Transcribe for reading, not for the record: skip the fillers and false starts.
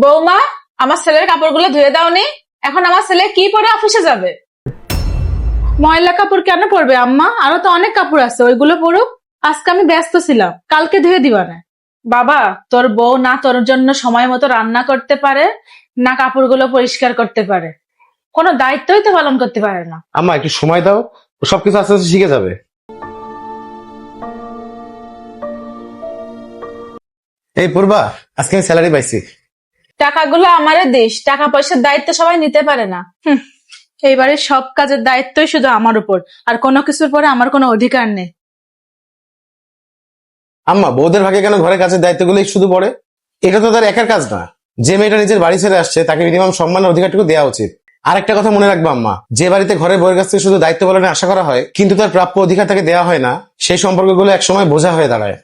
বৌমা, আমার ছেলের কাপড়গুলো ধুয়ে দাওনি। এখন আমার ছেলে কি পরে অফিসে যাবে? ময়লা কাপড় কেন পরবে আম্মা? আরো তো অনেক কাপড় আছে, ওইগুলো পরুক। আজকে আমি ব্যস্ত ছিলাম, কালকে ধুয়ে দিবা না। বাবা, তোর বউ না তোর জন্য সময় মতো রান্না করতে পারে, না কাপড়গুলো পরিষ্কার করতে পারে, কোনো দায়িত্বই তো পালন করতে পারে না। আম্মা একটু সময় দাও, ও সবকিছু আস্তে আস্তে শিখে যাবে। এই পূর্বা, আজকে আমি স্যালারি পাইছি। টাকাগুলো আমারে দিস, টাকা পয়সার দায়িত্ব সবাই নিতে পারে না। এইবারে সব কাজের দায়িত্বই শুধু আমার উপর, আর কোনো কিছুর পরে আমার কোনো অধিকার নেই। আম্মা, বউদের ভাগে কেন ঘরের কাজের দায়িত্বগুলোই শুধু পড়ে? এটা তো তার একার কাজ না। যে মেয়েটা নিজের বাড়ি ছেড়ে আসছে তাকে মিনিমাম সম্মানের অধিকারটুকু দেওয়া উচিত। আর একটা কথা মনে রাখবা আম্মা, যে বাড়িতে ঘরের বউয়ের কাছ থেকে শুধু দায়িত্ব পালনের আশা করা হয় কিন্তু তার প্রাপ্য অধিকার তাকে দেওয়া হয় না, সেই সম্পর্কগুলো একসময় বোঝা হয়ে দাঁড়ায়।